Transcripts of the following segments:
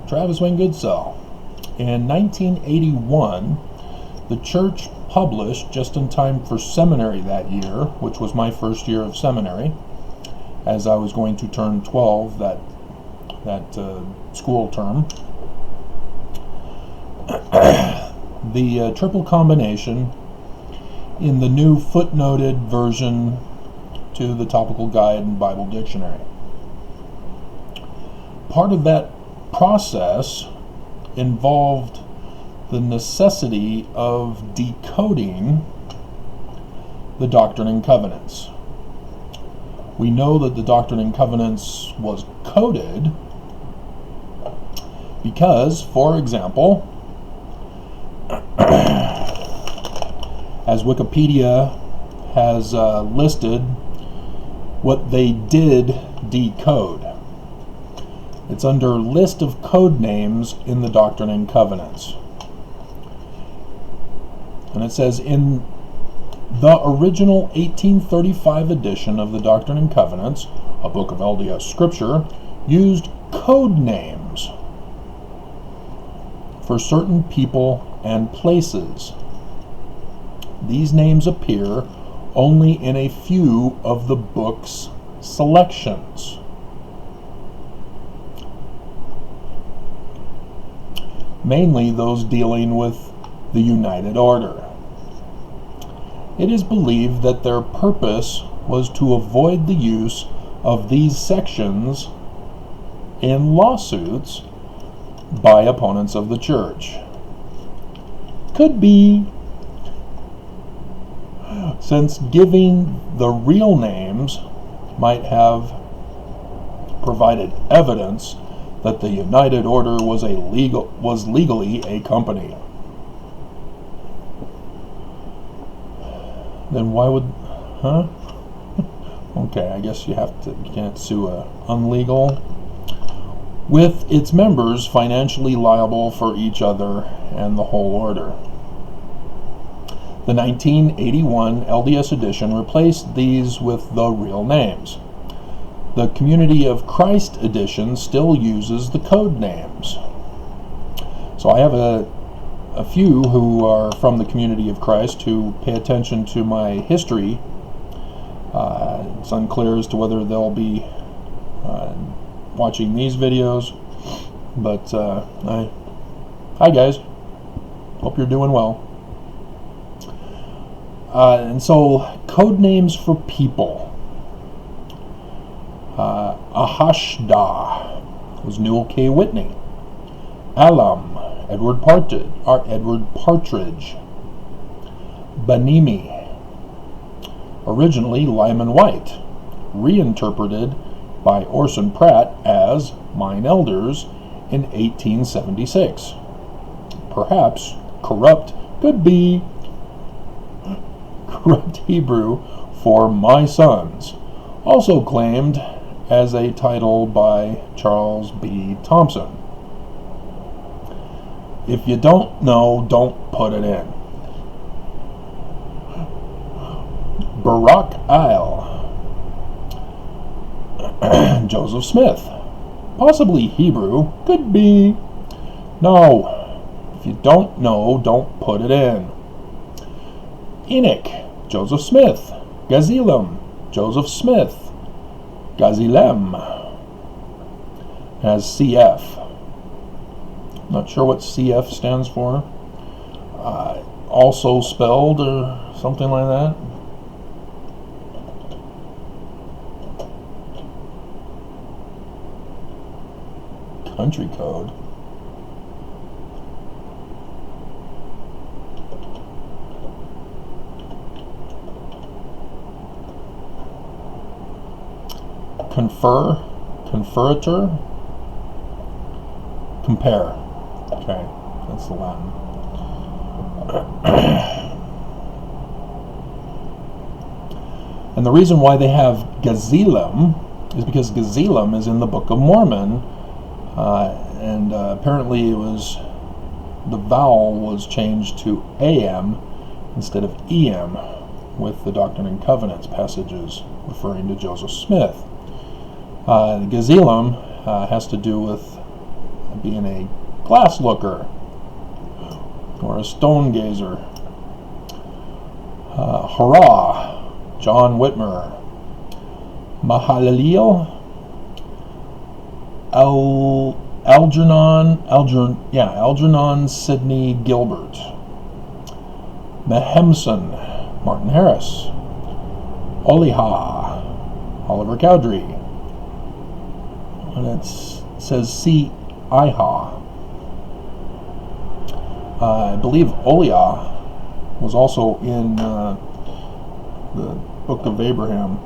Travis Wayne Goodsell. In 1981, the church published, just in time for seminary that year, which was my first year of seminary, as I was going to turn 12 that school term, the triple combination in the new footnoted version to the Topical Guide and Bible Dictionary. Part of that process involved the necessity of decoding the Doctrine and Covenants. We know that the Doctrine and Covenants was coded because, for example, as Wikipedia has listed what they did decode. It's under list of code names in the Doctrine and Covenants. And it says, in the original 1835 edition of the Doctrine and Covenants, a book of LDS Scripture, used code names for certain people and places. These names appear only in a few of the book's selections. Mainly those dealing with the United Order. It is believed that their purpose was to avoid the use of these sections in lawsuits by opponents of the church. Could be, since giving the real names might have provided evidence that the United Order was legally a company. Then why would, Okay, I guess you can't sue a unlegal, with its members financially liable for each other and the whole order. The 1981 LDS edition replaced these with the real names. The Community of Christ edition still uses the code names. So I have a few who are from the Community of Christ who pay attention to my history. It's unclear as to whether they'll be watching these videos, but hi guys, hope you're doing well. And so, code names for people. Ahashda was Newell K. Whitney. Alam, Edward Partridge. Banimi, originally Lyman White, reinterpreted by Orson Pratt as Mine Elders in 1876. Perhaps corrupt could be corrupt Hebrew for my sons, also claimed as a title by Charles B. Thompson. If you don't know, don't put it in. Barak Isle. Joseph Smith. Possibly Hebrew. Could be. No. If you don't know, don't put it in. Enoch. Joseph Smith. Gazilim. Joseph Smith. Gazilem. As CF. Not sure what CF stands for. Also spelled or something like that. Country code. Conferator, compare. Okay, that's the Latin. And the reason why they have Gazilim is because Gazilim is in the Book of Mormon, and apparently the vowel was changed to AM instead of EM with the Doctrine and Covenants passages referring to Joseph Smith. Gazilim has to do with being a glass looker or a stone gazer. Hurrah, John Whitmer. Mahalalel, Algernon Sidney Gilbert. Mehemson, Martin Harris. Oliha, Oliver Cowdery. And it says C. Iha. I believe Oliah was also in the Book of Abraham.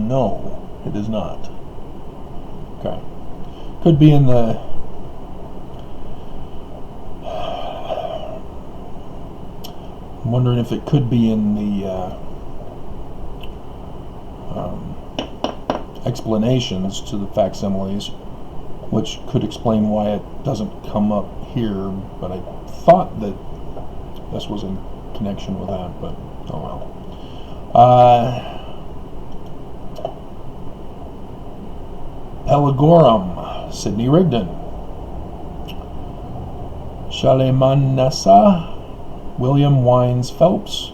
No, it is not. Okay. Could be in the I'm wondering if it could be in the explanations to the facsimiles, which could explain why it doesn't come up here, but I thought that this was in connection with that, but oh well. Pelagorum, Sidney Rigdon. Shalemanassa, William Wines Phelps.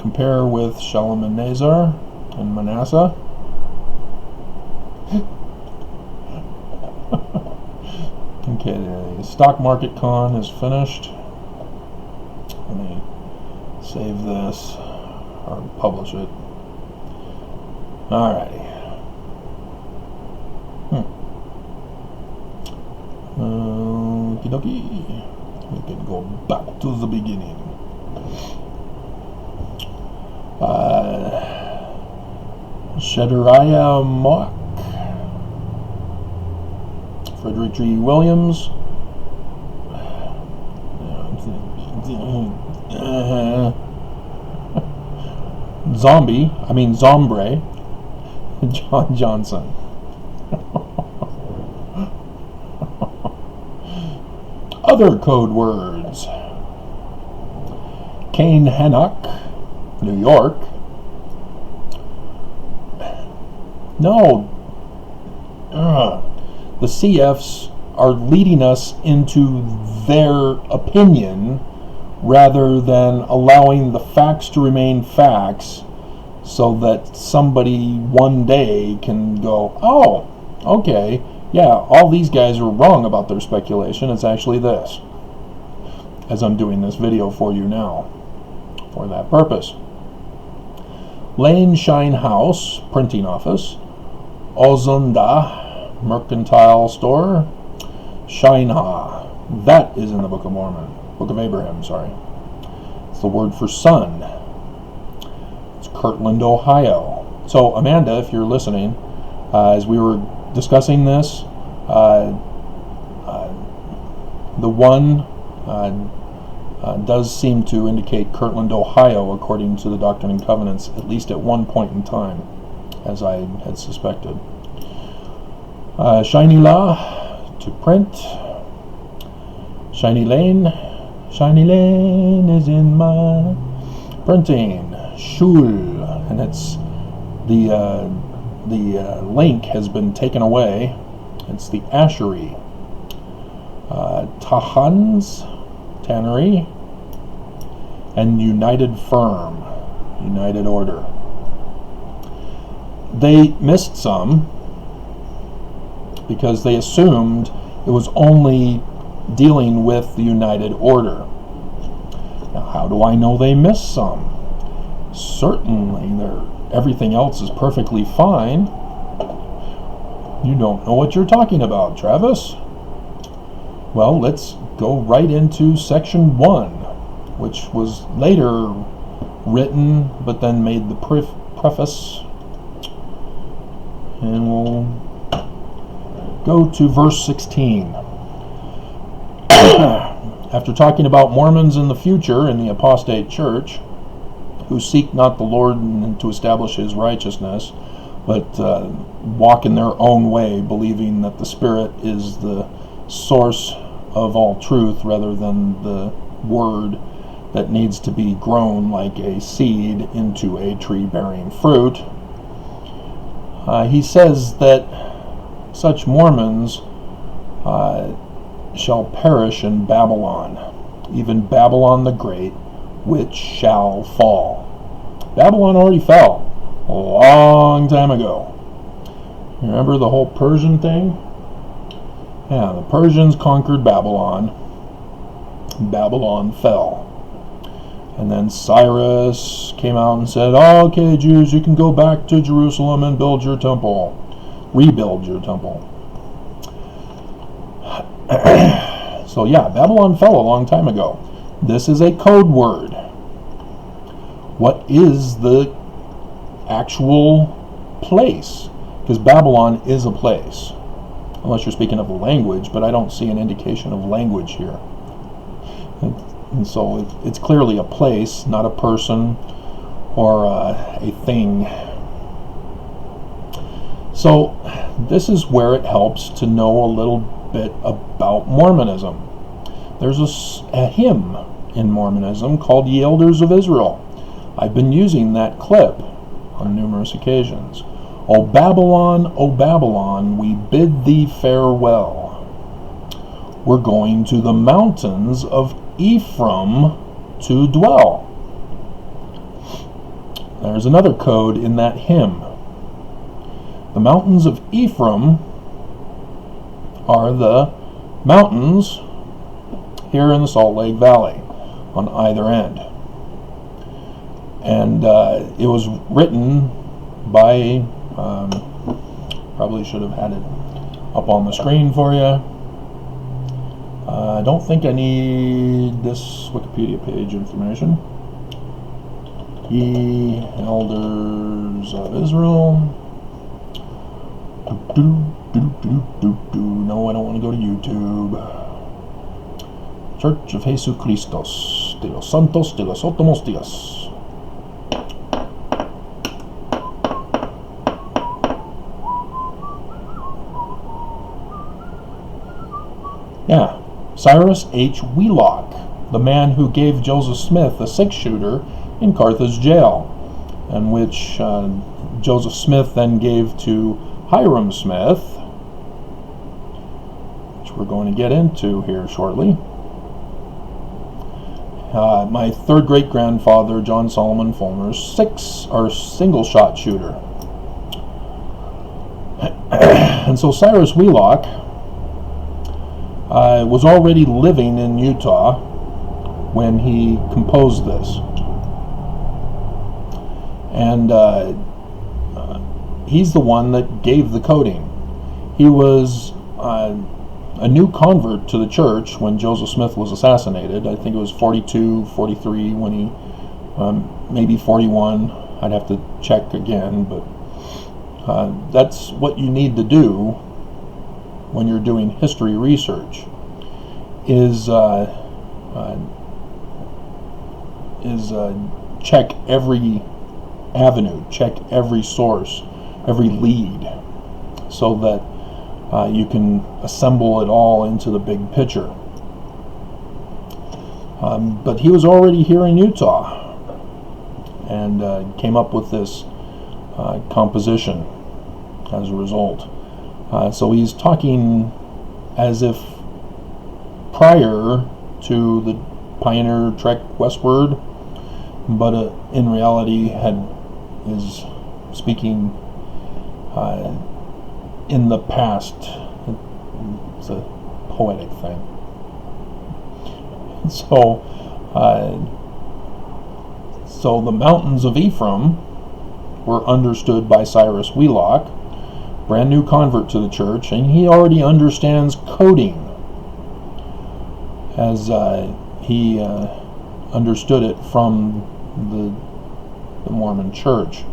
Compare with Shalmaneser and Manasseh. Okay, the stock market con is finished. Let me save this or publish it. Alrighty. Okie dokie. We can go back to the beginning. Shedariah Mock, Frederick G. Williams, Zombre, John Johnson. Other code words. Kane Hannock, New York. No. The CFs are leading us into their opinion rather than allowing the facts to remain facts so that somebody one day can go, oh, okay, yeah, all these guys are wrong about their speculation. It's actually this. As I'm doing this video for you now, for that purpose. Lane Shine House, printing office. Ozunda, mercantile store. Shineha, that is in the Book of Mormon. Book of Abraham, sorry. It's the word for sun. It's Kirtland, Ohio. So, Amanda, if you're listening, as we were discussing this, the one does seem to indicate Kirtland, Ohio, according to the Doctrine and Covenants, at least at one point in time, as I had suspected. Shiny La, to print. Shiny Lane is in my printing. Shul, and it's the link has been taken away. It's the Ashery. Tahans, Tannery, and United Firm, United Order. They missed some because they assumed it was only dealing with the United Order. Now, how do I know they missed some? Certainly, everything else is perfectly fine. You don't know what you're talking about, Travis. Well, let's go right into section 1, which was later written, but then made the preface. And we'll go to verse 16. After talking about Mormons in the future in the apostate church, who seek not the Lord to establish his righteousness, but walk in their own way, believing that the Spirit is the source of all truth rather than the word that needs to be grown like a seed into a tree bearing fruit. He says that such Mormons shall perish in Babylon, even Babylon the Great, which shall fall. Babylon already fell a long time ago. Remember the whole Persian thing? Yeah, the Persians conquered Babylon. Babylon fell. And then Cyrus came out and said, oh, okay, Jews, you can go back to Jerusalem and build your temple. Rebuild your temple. So yeah, Babylon fell a long time ago. This is a code word. What is the actual place? Because Babylon is a place. Unless you're speaking of a language, but I don't see an indication of language here. And so it's clearly a place, not a person or a thing. So this is where it helps to know a little bit about Mormonism. There's a hymn in Mormonism called Ye Elders of Israel. I've been using that clip on numerous occasions. O Babylon, we bid thee farewell. We're going to the mountains of Ephraim to dwell. There's another code in that hymn. The mountains of Ephraim are the mountains here in the Salt Lake Valley on either end. And it was written by, probably should have had it up on the screen for you. I don't think I need this Wikipedia page information. Ye Elders of Israel. No, I don't want to go to YouTube. Church of Jesucristos de los Santos de los Últimos Días. Yeah, Cyrus H. Wheelock, the man who gave Joseph Smith a six-shooter in Carthage jail, and which Joseph Smith then gave to Hiram Smith, which we're going to get into here shortly. My third great-grandfather, John Solomon Fulmer's single-shot shooter. And so Cyrus Wheelock was already living in Utah when he composed this. And he's the one that gave the coding. He was a new convert to the church when Joseph Smith was assassinated. I think it was 42, 43 when he, maybe 41. I'd have to check again, but that's what you need to do when you're doing history research, is check every avenue, check every source, every lead, so that you can assemble it all into the big picture. But he was already here in Utah and came up with this composition as a result. So he's talking as if prior to the pioneer trek westward, but in reality is speaking in the past. It's a poetic thing. So the mountains of Ephraim were understood by Cyrus Wheelock, brand new convert to the church, and he already understands coding as he understood it from the Mormon church.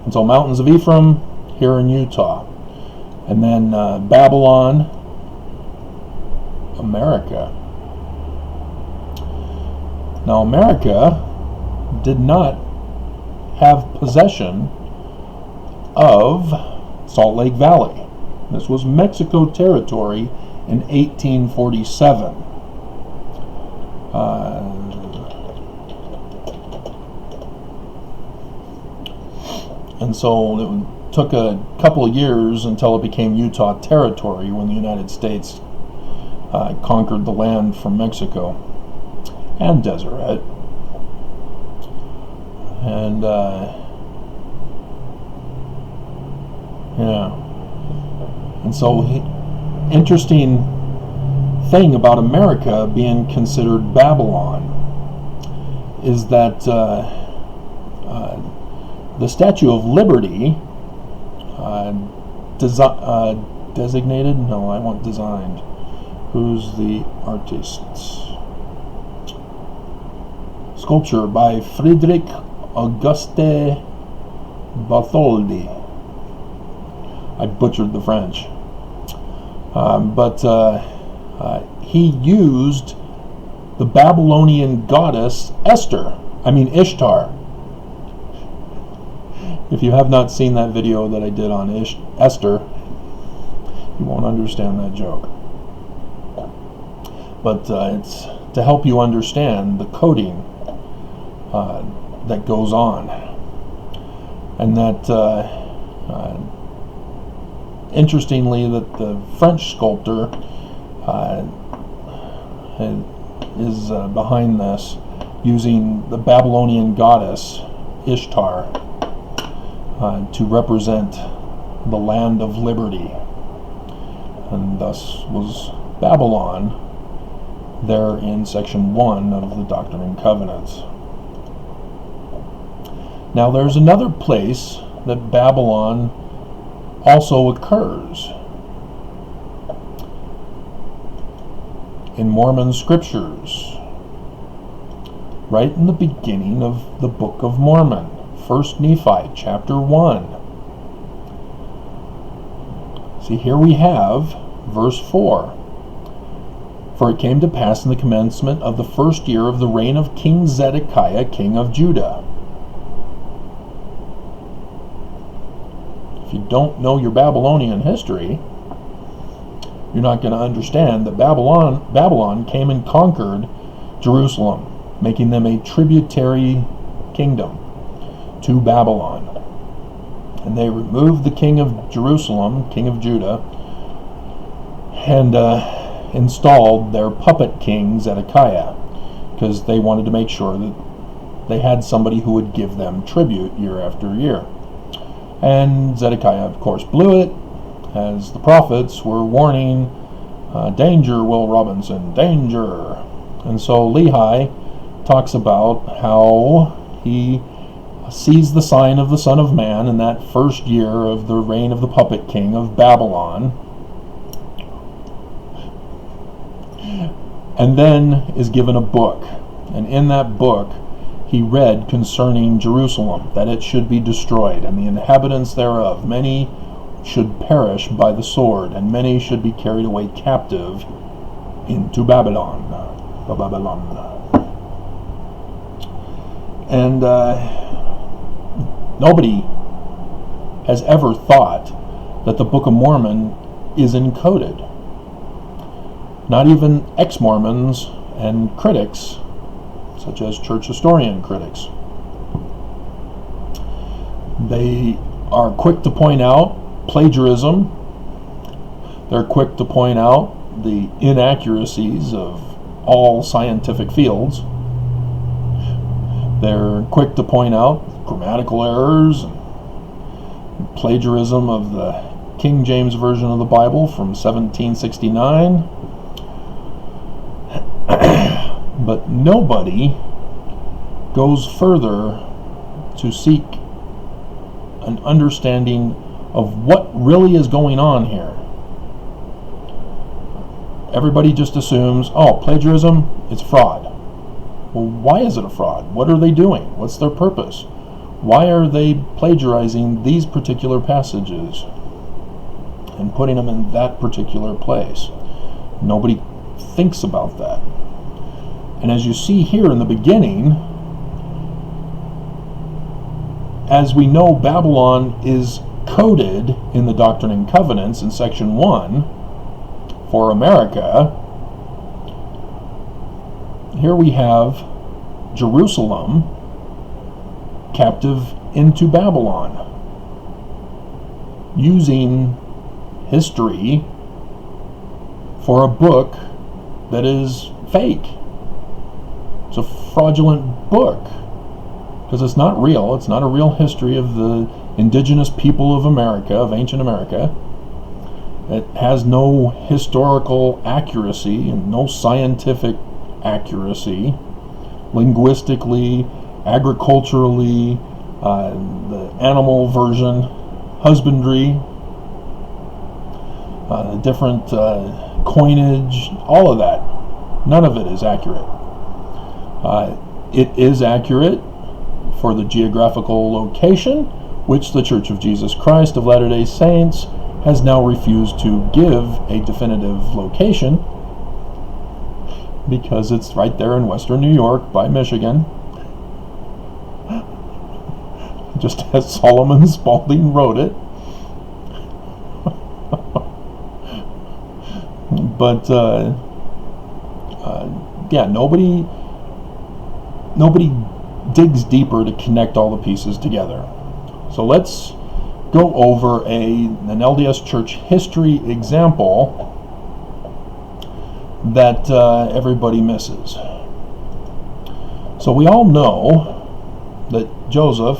And so mountains of Ephraim here in Utah, and then Babylon, America. Now America did not have possession of Salt Lake Valley. This was Mexico territory in 1847. And so it took a couple of years until it became Utah Territory when the United States conquered the land from Mexico and Deseret. And and so interesting thing about America being considered Babylon is that the Statue of Liberty designated? No, I want designed. Who's the artist? Sculpture by Friedrich Auguste Bartholdi. I butchered the French. But he used the Babylonian goddess Ishtar. If you have not seen that video that I did on Esther, you won't understand that joke. But it's to help you understand the coding that goes on. And that, interestingly, that the French sculptor is behind this, using the Babylonian goddess Ishtar to represent the land of liberty, and thus was Babylon there in section 1 of the Doctrine and Covenants. Now there's another place that Babylon also occurs in Mormon scriptures, right in the beginning of the Book of Mormon, 1 Nephi chapter 1. See, here we have verse 4. For it came to pass in the commencement of the first year of the reign of King Zedekiah, king of Judah. If you don't know your Babylonian history, you're not going to understand that Babylon came and conquered Jerusalem, making them a tributary kingdom to Babylon. And they removed the king of Jerusalem, king of Judah, and installed their puppet king Zedekiah, because they wanted to make sure that they had somebody who would give them tribute year after year. And Zedekiah, of course, blew it, as the prophets were warning, danger, Will Robinson, danger. And so Lehi talks about how he sees the sign of the Son of Man in that first year of the reign of the puppet king of Babylon, and then is given a book. And in that book he read concerning Jerusalem, that it should be destroyed, and the inhabitants thereof, many should perish by the sword, and many should be carried away captive into Babylon. And nobody has ever thought that the Book of Mormon is encoded. Not even ExMormons and critics, such as church historian critics. They are quick to point out plagiarism. They're quick to point out the inaccuracies of all scientific fields. They're quick to point out grammatical errors, and plagiarism of the King James Version of the Bible from 1769. But nobody goes further to seek an understanding of what really is going on here. Everybody just assumes, oh, plagiarism, it's fraud. Well, why is it a fraud? What are they doing? What's their purpose? Why are they plagiarizing these particular passages and putting them in that particular place? Nobody thinks about that. And as you see here in the beginning, as we know, Babylon is coded in the Doctrine and Covenants in section 1, for America, here we have Jerusalem captive into Babylon, using history for a book that is fake. It's a fraudulent book because it's not real. It's not a real history of the indigenous people of America, of ancient America. It has no historical accuracy and no scientific accuracy, linguistically, agriculturally, the animal version, husbandry, different coinage, all of that. None of it is accurate. It is accurate for the geographical location, which the Church of Jesus Christ of Latter-day Saints has now refused to give a definitive location, because it's right there in western New York by Michigan, just as Solomon Spaulding wrote it. But yeah, nobody digs deeper to connect all the pieces together. So let's go over an LDS Church history example that everybody misses. So we all know that Joseph,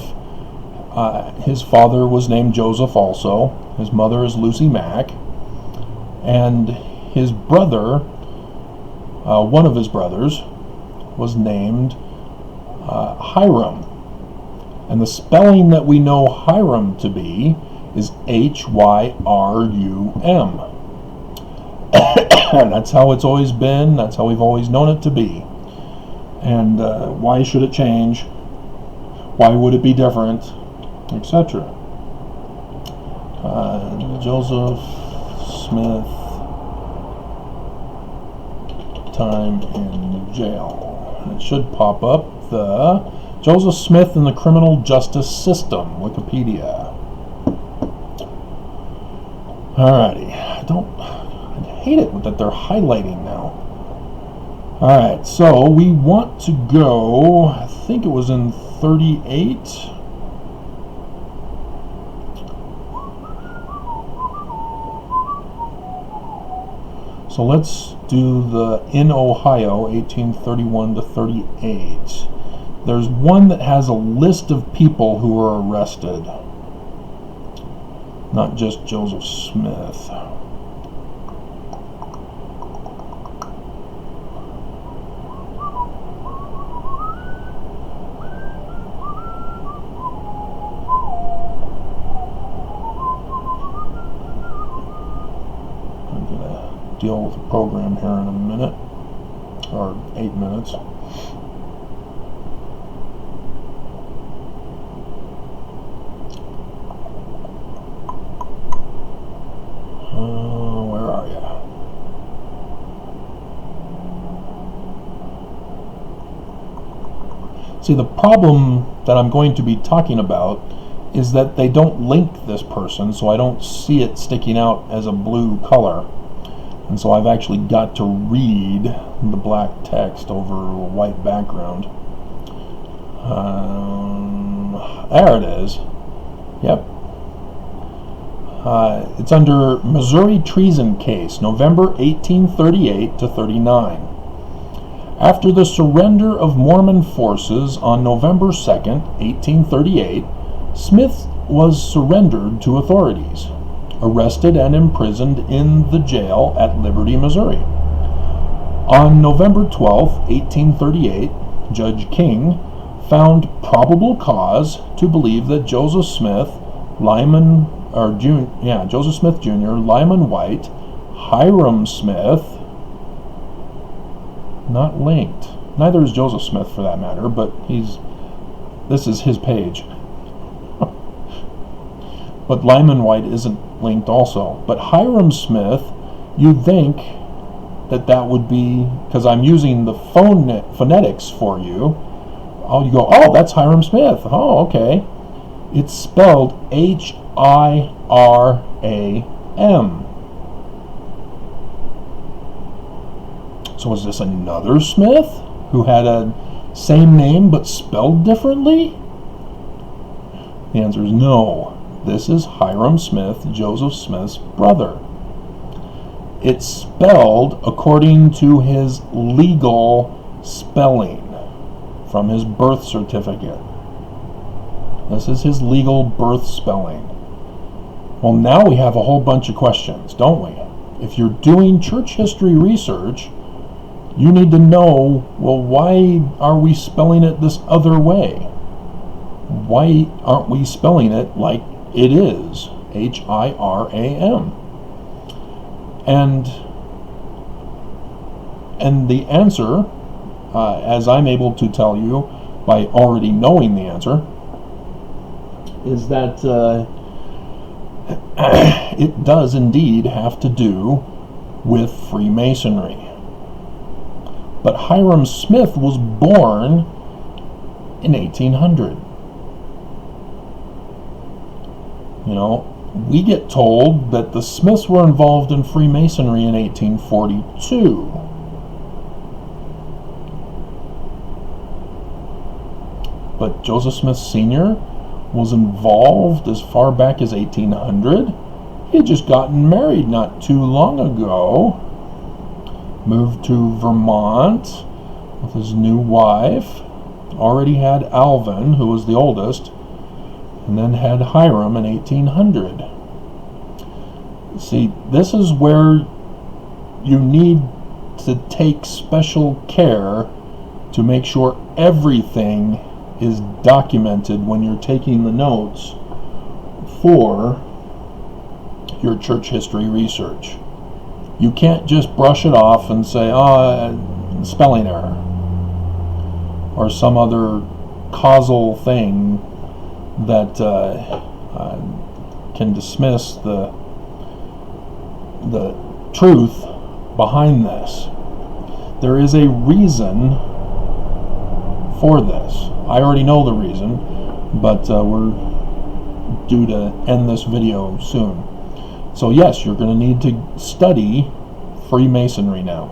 his father was named Joseph also. His mother is Lucy Mack. And his brother, one of his brothers, was named Hiram. And the spelling that we know Hiram to be is Hyrum. And that's how it's always been. That's how we've always known it to be. And why should it change? Why would it be different? Etc. Joseph Smith, time in jail. It should pop up the Joseph Smith in the criminal justice system, Wikipedia. Alrighty. I hate it that they're highlighting now. Alright, so we want to go, I think it was in 38. So let's do the in Ohio, 1831 to 38. There's one that has a list of people who were arrested, not just Joseph Smith. I'm going to deal with the program here in a minute, or 8 minutes. Where are you? See, the problem that I'm going to be talking about is that they don't link this person, so I don't see it sticking out as a blue color. And so I've actually got to read the black text over a white background. There it is. Yep. It's under Missouri treason case, November 1838 to 39. After the surrender of Mormon forces on November 2nd, 1838, Smith was surrendered to authorities, arrested and imprisoned in the jail at Liberty, Missouri. On November 12, 1838, Judge King found probable cause to believe that Joseph Smith, Joseph Smith Jr., Lyman White, Hiram Smith, not linked. Neither is Joseph Smith for that matter, but this is his page. But Lyman White isn't linked also. But Hiram Smith, you'd think that would be, because I'm using the phonetics for you. Oh, you go, oh, that's Hiram Smith. Oh, okay. It's spelled Hiram. So is this another Smith who had a same name but spelled differently? The answer is no. This is Hyrum Smith, Joseph Smith's brother. It's spelled according to his legal spelling from his birth certificate. This is his legal birth spelling. Well, now we have a whole bunch of questions, don't we? If you're doing church history research, you need to know, well, why are we spelling it this other way? Why aren't we spelling it like it is? Hiram. And the answer, as I'm able to tell you by already knowing the answer, is that it does indeed have to do with Freemasonry. But Hyrum Smith was born in 1800. You know, we get told that the Smiths were involved in Freemasonry in 1842. But Joseph Smith Sr. was involved as far back as 1800. He had just gotten married not too long ago. Moved to Vermont with his new wife. Already had Alvin, who was the oldest, and then had Hyrum in 1800. See, this is where you need to take special care to make sure everything is documented when you're taking the notes for your church history research. You can't just brush it off and say, spelling error, or some other causal thing that can dismiss the truth behind this. There is a reason for this. I already know the reason, but we're due to end this video soon. So yes, you're going to need to study Freemasonry now.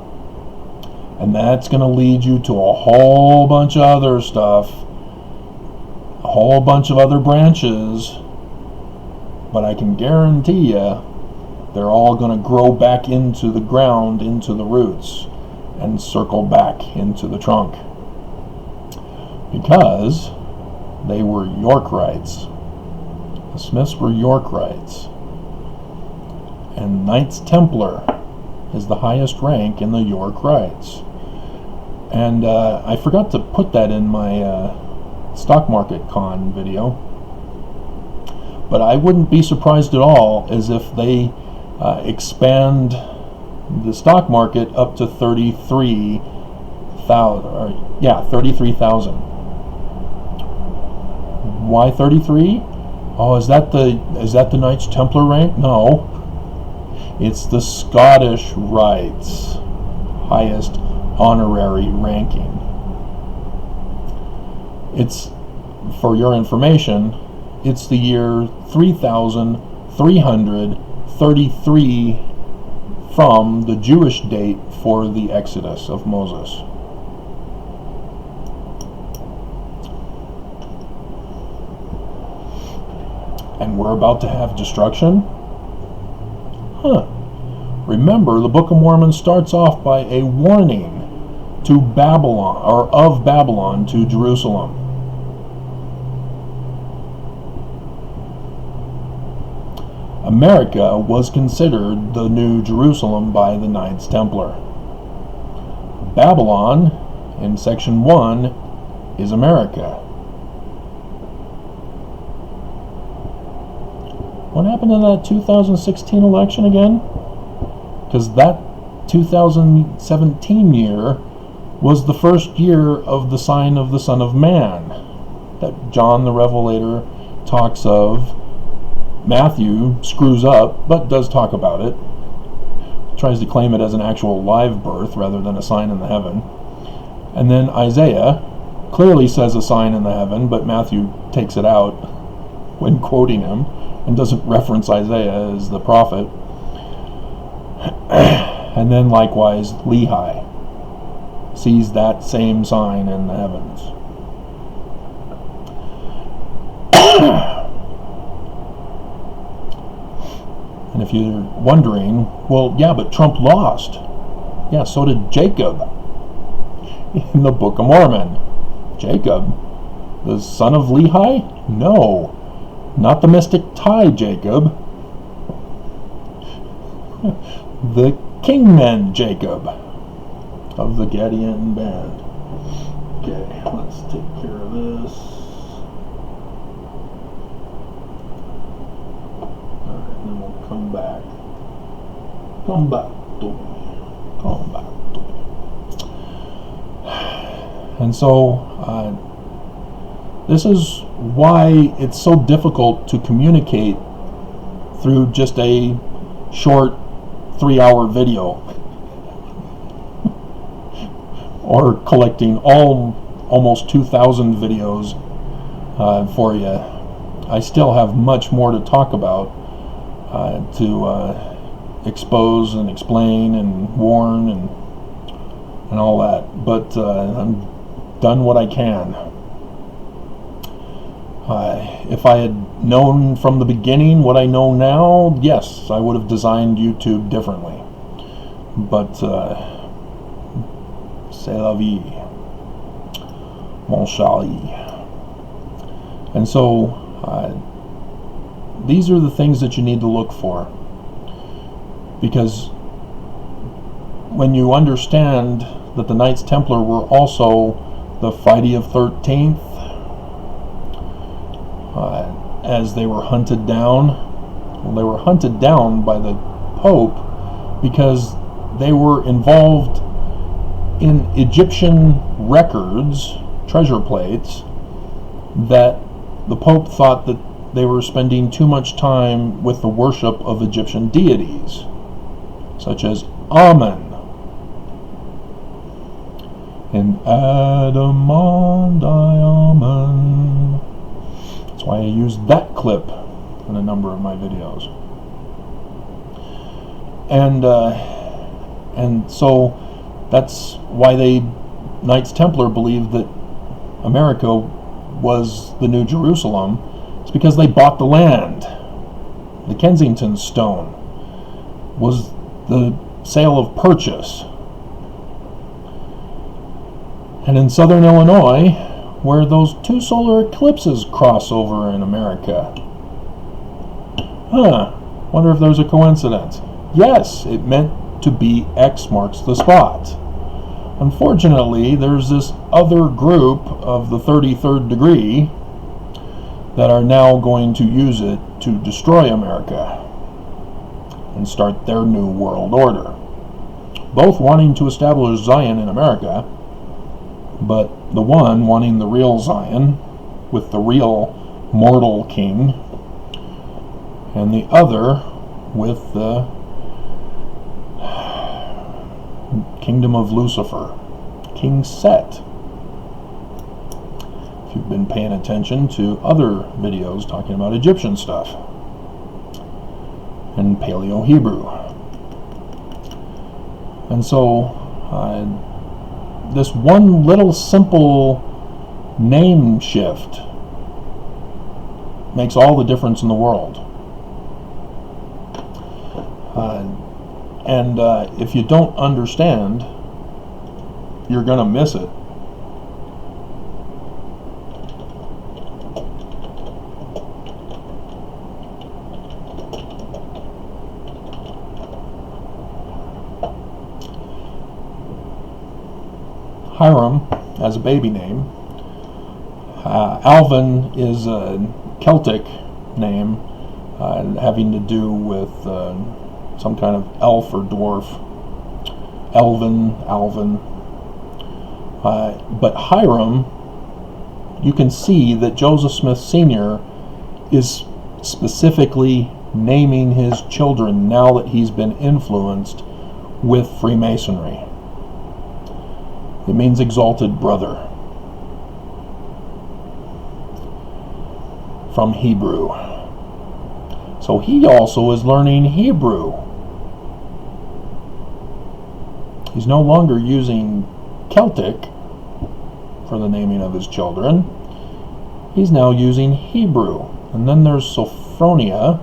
And that's going to lead you to a whole bunch of other stuff, a whole bunch of other branches, but I can guarantee you they're all going to grow back into the ground, into the roots, and circle back into the trunk. Because they were Yorkites. The Smiths were Yorkites. And Knights Templar is the highest rank in the Yorkites. And I forgot to put that in my stock market con video. But I wouldn't be surprised at all as if they expand the stock market up to 33,000. Why 33? Oh, is that the Knights Templar rank? No. It's the Scottish Rites highest honorary ranking. It's, for your information, it's the year 3,333 from the Jewish date for the Exodus of Moses. And we're about to have destruction? Remember, the Book of Mormon starts off by a warning to Babylon, or of Babylon to Jerusalem. America was considered the New Jerusalem by the Knights Templar. Babylon, in section 1, is America. What happened in that 2016 election again? Because that 2017 year was the first year of the sign of the Son of Man that John the Revelator talks of. Matthew screws up, but does talk about it. Tries to claim it as an actual live birth rather than a sign in the heaven. And then Isaiah clearly says a sign in the heaven, but Matthew takes it out when quoting him and doesn't reference Isaiah as the prophet. And then likewise Lehi. sees that same sign in the heavens. And if you're wondering, well, yeah, but Trump lost. Yeah, so did Jacob in the Book of Mormon. Jacob, the son of Lehi? No, not the mystic Thai Jacob. The Kingman Jacob of the Gadian band. Okay, let's take care of this. Alright, then we'll come back. Come back to me. Come back to me. And so, this is why it's so difficult to communicate through just a short 3-hour video, or collecting almost 2,000 videos for you. I still have much more to talk about, to expose and explain and warn and all that, but I'm done what I can. If I had known from the beginning what I know now, yes, I would have designed YouTube differently. But c'est la vie, mon chéri. And so these are the things that you need to look for, because when you understand that the Knights Templar were also the Friday of 13th, as they were hunted down. Well, they were hunted down by the Pope because they were involved in Egyptian records, treasure plates, that the Pope thought that they were spending too much time with the worship of Egyptian deities, such as Amen. And Adamant Amen. That's why I used that clip in a number of my videos. And so that's why Knights Templar believed that America was the New Jerusalem. It's because they bought the land. The Kensington Stone was the sale of purchase. And in southern Illinois, where those 2 solar eclipses cross over in America. Wonder if there's a coincidence. Yes, it meant to be X marks the spot. Unfortunately, there's this other group of the 33rd degree that are now going to use it to destroy America and start their new world order. Both wanting to establish Zion in America, but the one wanting the real Zion with the real mortal king, and the other with the kingdom of Lucifer, King Set. If you've been paying attention to other videos talking about Egyptian stuff and Paleo-Hebrew. And so this one little simple name shift makes all the difference in the world. And if you don't understand, you're going to miss it. Hiram as a baby name. Alvin is a Celtic name having to do with some kind of elf or dwarf. Alvin. But Hiram, you can see that Joseph Smith Sr. is specifically naming his children now that he's been influenced with Freemasonry. It means exalted brother from Hebrew. So he also is learning Hebrew. He's no longer using Celtic for the naming of his children. He's now using Hebrew. And then there's Sophronia.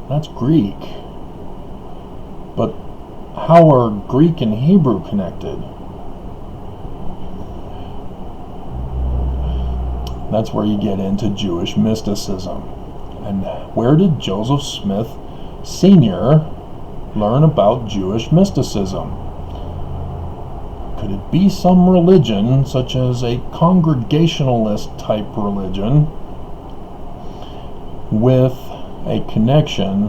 That's Greek. But how are Greek and Hebrew connected? That's where you get into Jewish mysticism. And where did Joseph Smith Sr. learn about Jewish mysticism? Could it be some religion, such as a Congregationalist type religion, with a connection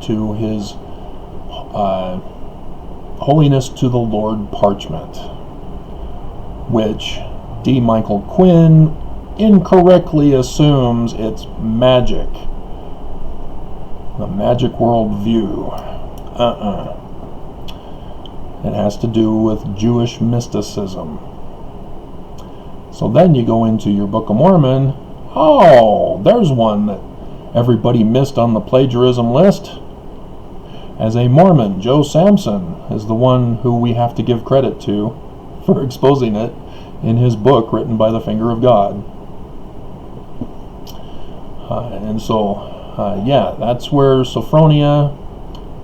to his Holiness to the Lord parchment, which D. Michael Quinn incorrectly assumes it's magic, the magic world view. It has to do with Jewish mysticism. So then you go into your Book of Mormon. Oh, there's one that everybody missed on the plagiarism list. As a Mormon, Joe Samson is the one who we have to give credit to for exposing it in his book written by the finger of God. Yeah, that's where Sophronia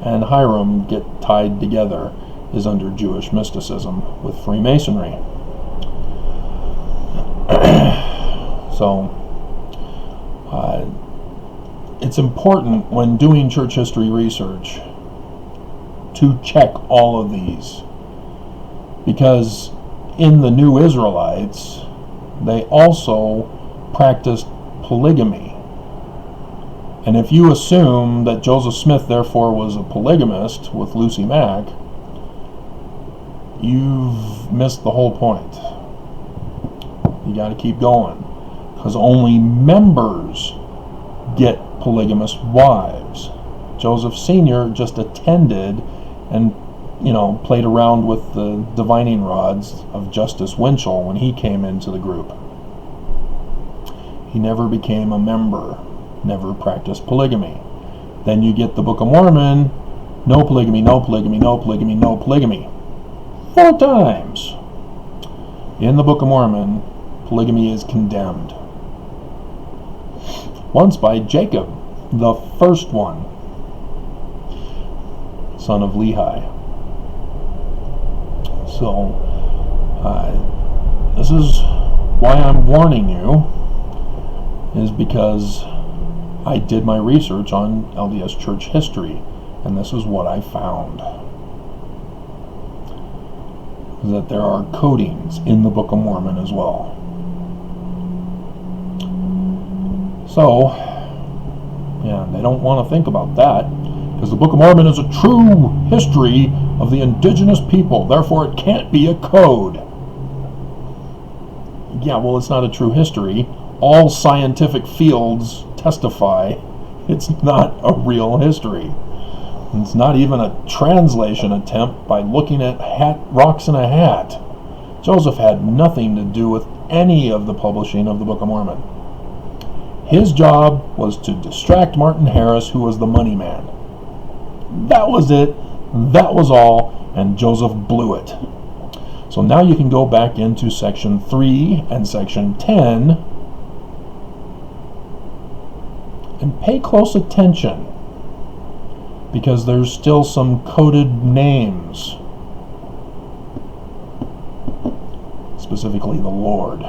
and Hiram get tied together, is under Jewish mysticism with Freemasonry. So, it's important when doing church history research to check all of these, because in the New Israelites they also practiced polygamy. And if you assume that Joseph Smith therefore was a polygamist with Lucy Mack, you've missed the whole point. You got to keep going, because only members get polygamous wives. Joseph Sr. just attended and, played around with the divining rods of Justice Winchell when he came into the group. He never became a member, never practiced polygamy. Then you get the Book of Mormon, no polygamy, no polygamy, no polygamy, no polygamy. 4 times. In the Book of Mormon, polygamy is condemned. Once by Jacob, the first one, son of Lehi. So, this is why I'm warning you, is because I did my research on LDS Church history, and this is what I found. That there are codings in the Book of Mormon as well. So, yeah, they don't want to think about that, because the Book of Mormon is a true history of the indigenous people, therefore it can't be a code. Yeah, well, it's not a true history. All scientific fields testify it's not a real history. It's not even a translation attempt by looking at rocks in a hat. Joseph had nothing to do with any of the publishing of the Book of Mormon. His job was to distract Martin Harris, who was the money man. That was it. That was all. And Joseph blew it. So now you can go back into section 3 and section 10 and pay close attention, because there's still some coded names, specifically the Lord.